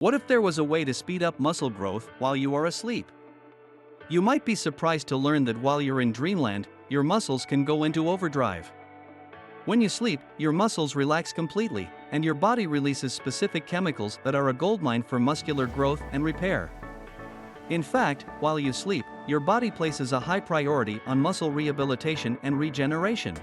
What if there was a way to speed up muscle growth while you are asleep? You might be surprised to learn that while you're in dreamland, your muscles can go into overdrive. When you sleep, your muscles relax completely, and your body releases specific chemicals that are a goldmine for muscular growth and repair. In fact, while you sleep, your body places a high priority on muscle rehabilitation and regeneration.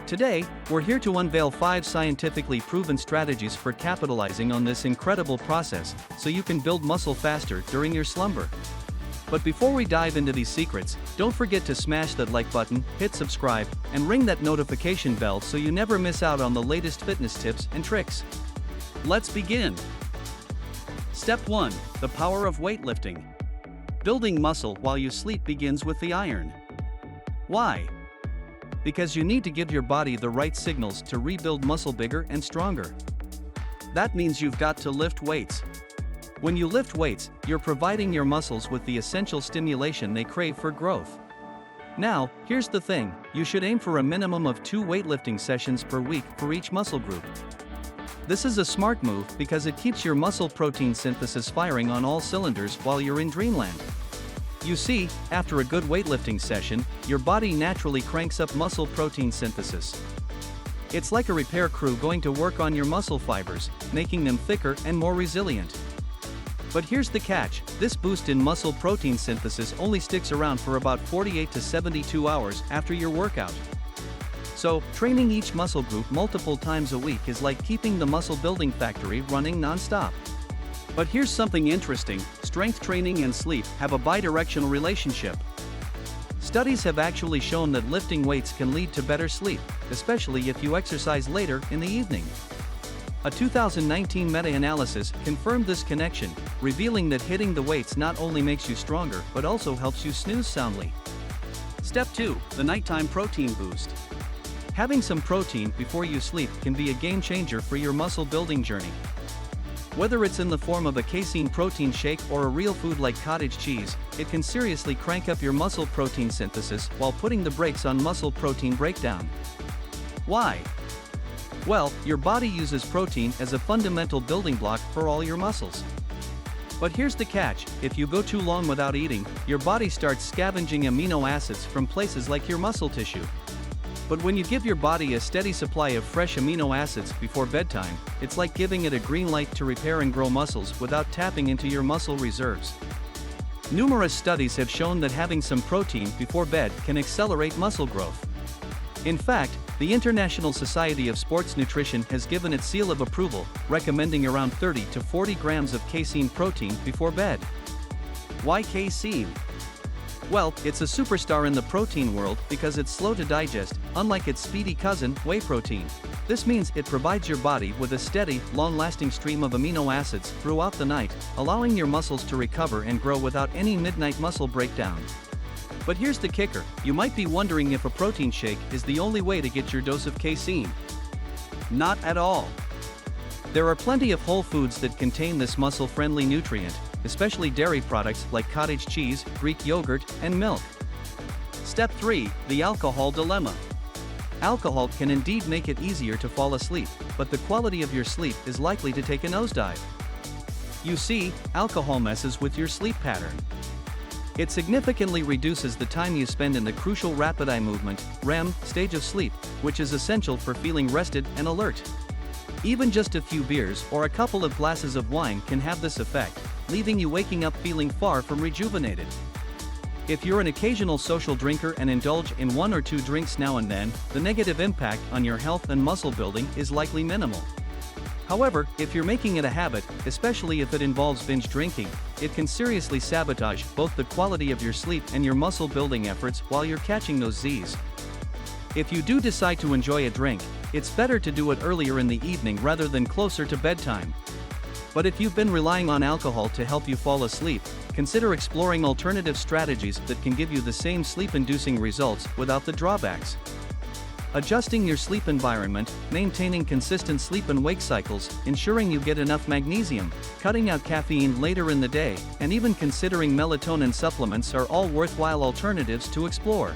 Today, we're here to unveil 5 scientifically proven strategies for capitalizing on this incredible process so you can build muscle faster during your slumber. But before we dive into these secrets, don't forget to smash that like button, hit subscribe, and ring that notification bell so you never miss out on the latest fitness tips and tricks. Let's begin. Step 1. The power of weightlifting. Building muscle while you sleep begins with the iron. Why? Because you need to give your body the right signals to rebuild muscle bigger and stronger. That means you've got to lift weights. When you lift weights, you're providing your muscles with the essential stimulation they crave for growth. Now, here's the thing, you should aim for a minimum of 2 weightlifting sessions per week for each muscle group. This is a smart move because it keeps your muscle protein synthesis firing on all cylinders while you're in dreamland. You see, after a good weightlifting session, your body naturally cranks up muscle protein synthesis. It's like a repair crew going to work on your muscle fibers, making them thicker and more resilient. But here's the catch, this boost in muscle protein synthesis only sticks around for about 48 to 72 hours after your workout. So, training each muscle group multiple times a week is like keeping the muscle building factory running non-stop. But here's something interesting, strength training and sleep have a bidirectional relationship. Studies have actually shown that lifting weights can lead to better sleep, especially if you exercise later in the evening. A 2019 meta-analysis confirmed this connection, revealing that hitting the weights not only makes you stronger but also helps you snooze soundly. Step 2. The nighttime protein boost. Having some protein before you sleep can be a game changer for your muscle building journey. Whether it's in the form of a casein protein shake or a real food like cottage cheese, it can seriously crank up your muscle protein synthesis while putting the brakes on muscle protein breakdown. Why? Well, your body uses protein as a fundamental building block for all your muscles. But here's the catch, if you go too long without eating, your body starts scavenging amino acids from places like your muscle tissue. But when you give your body a steady supply of fresh amino acids before bedtime, it's like giving it a green light to repair and grow muscles without tapping into your muscle reserves. Numerous studies have shown that having some protein before bed can accelerate muscle growth. In fact, the International Society of Sports Nutrition has given its seal of approval, recommending around 30 to 40 grams of casein protein before bed. Why casein? Well, it's a superstar in the protein world because it's slow to digest, unlike its speedy cousin, whey protein. This means it provides your body with a steady, long-lasting stream of amino acids throughout the night, allowing your muscles to recover and grow without any midnight muscle breakdown. But here's the kicker, you might be wondering if a protein shake is the only way to get your dose of casein. Not at all. There are plenty of whole foods that contain this muscle-friendly nutrient, especially dairy products like cottage cheese, Greek yogurt, and milk. Step 3. The alcohol dilemma. Alcohol can indeed make it easier to fall asleep, but the quality of your sleep is likely to take a nosedive. You see, alcohol messes with your sleep pattern. It significantly reduces the time you spend in the crucial rapid eye movement, REM, stage of sleep, which is essential for feeling rested and alert. Even just a few beers or a couple of glasses of wine can have this effect, leaving you waking up feeling far from rejuvenated. If you're an occasional social drinker and indulge in 1 or 2 drinks now and then, the negative impact on your health and muscle building is likely minimal. However, if you're making it a habit, especially if it involves binge drinking, it can seriously sabotage both the quality of your sleep and your muscle building efforts while you're catching those Z's. If you do decide to enjoy a drink, it's better to do it earlier in the evening rather than closer to bedtime. But if you've been relying on alcohol to help you fall asleep, consider exploring alternative strategies that can give you the same sleep-inducing results without the drawbacks. Adjusting your sleep environment, maintaining consistent sleep and wake cycles, ensuring you get enough magnesium, cutting out caffeine later in the day, and even considering melatonin supplements are all worthwhile alternatives to explore.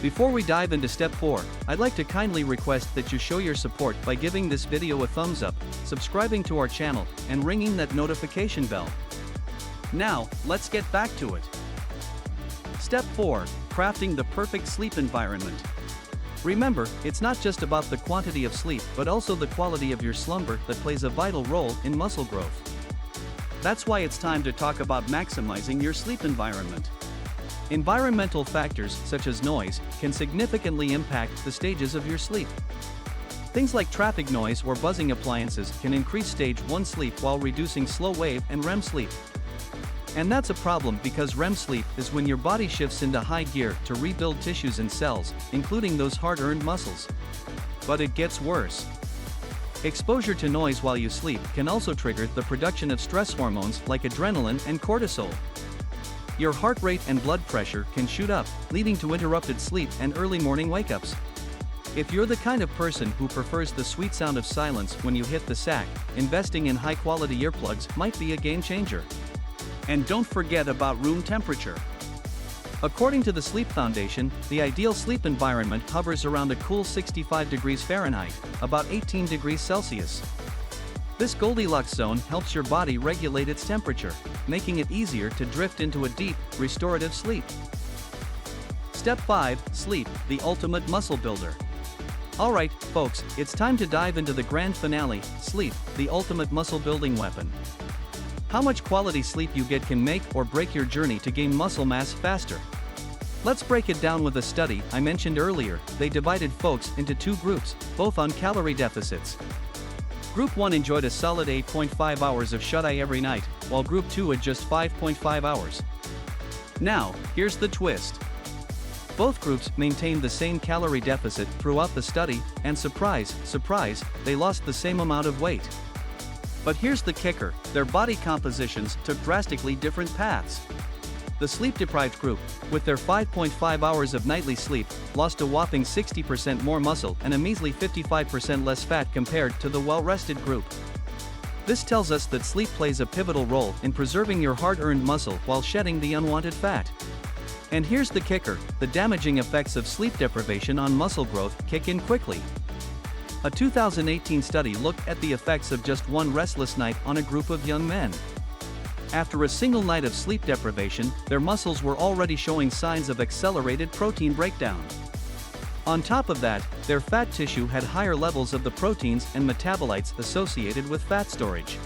Before we dive into step 4, I'd like to kindly request that you show your support by giving this video a thumbs up, subscribing to our channel, and ringing that notification bell. Now, let's get back to it. Step 4, crafting the perfect sleep environment. Remember, it's not just about the quantity of sleep but also the quality of your slumber that plays a vital role in muscle growth. That's why it's time to talk about maximizing your sleep environment. Environmental factors such as noise can significantly impact the stages of your sleep. Things like traffic noise or buzzing appliances can increase stage 1 sleep while reducing slow wave and REM sleep. And that's a problem because REM sleep is when your body shifts into high gear to rebuild tissues and cells, including those hard-earned muscles. But it gets worse. Exposure to noise while you sleep can also trigger the production of stress hormones like adrenaline and cortisol. Your heart rate and blood pressure can shoot up, leading to interrupted sleep and early morning wake-ups. If you're the kind of person who prefers the sweet sound of silence when you hit the sack, investing in high-quality earplugs might be a game changer. And don't forget about room temperature. According to the Sleep Foundation, the ideal sleep environment hovers around a cool 65 degrees Fahrenheit, about 18 degrees Celsius. This Goldilocks zone helps your body regulate its temperature, making it easier to drift into a deep, restorative sleep. Step 5, sleep, the ultimate muscle builder. Alright, folks, it's time to dive into the grand finale, sleep, the ultimate muscle building weapon. How much quality sleep you get can make or break your journey to gain muscle mass faster. Let's break it down with a study I mentioned earlier. They divided folks into 2 groups, both on calorie deficits. Group 1 enjoyed a solid 8.5 hours of shut-eye every night, while Group 2 had just 5.5 hours. Now, here's the twist. Both groups maintained the same calorie deficit throughout the study, and surprise, surprise, they lost the same amount of weight. But here's the kicker, their body compositions took drastically different paths. The sleep-deprived group, with their 5.5 hours of nightly sleep, lost a whopping 60% more muscle and a measly 55% less fat compared to the well-rested group. This tells us that sleep plays a pivotal role in preserving your hard-earned muscle while shedding the unwanted fat. And here's the kicker, the damaging effects of sleep deprivation on muscle growth kick in quickly. A 2018 study looked at the effects of just one restless night on a group of young men. After a single night of sleep deprivation, their muscles were already showing signs of accelerated protein breakdown. On top of that, their fat tissue had higher levels of the proteins and metabolites associated with fat storage.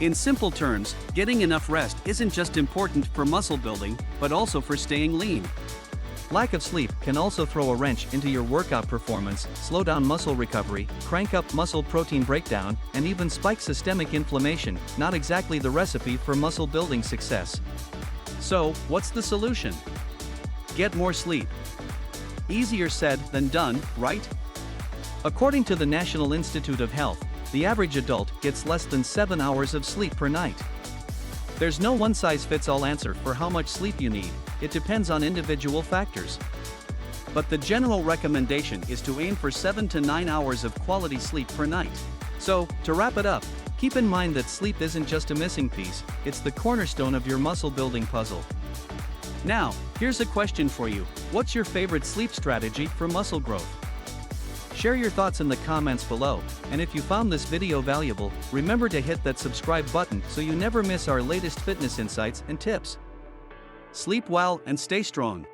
In simple terms, getting enough rest isn't just important for muscle building, but also for staying lean. Lack of sleep can also throw a wrench into your workout performance, slow down muscle recovery, crank up muscle protein breakdown, and even spike systemic inflammation, not exactly the recipe for muscle building success. So, what's the solution? Get more sleep. Easier said than done, right? According to the National Institute of Health, the average adult gets less than 7 hours of sleep per night. There's no one-size-fits-all answer for how much sleep you need, it depends on individual factors. But the general recommendation is to aim for 7 to 9 hours of quality sleep per night. So, to wrap it up, keep in mind that sleep isn't just a missing piece, it's the cornerstone of your muscle-building puzzle. Now, here's a question for you, what's your favorite sleep strategy for muscle growth? Share your thoughts in the comments below, and if you found this video valuable, remember to hit that subscribe button so you never miss our latest fitness insights and tips. Sleep well and stay strong.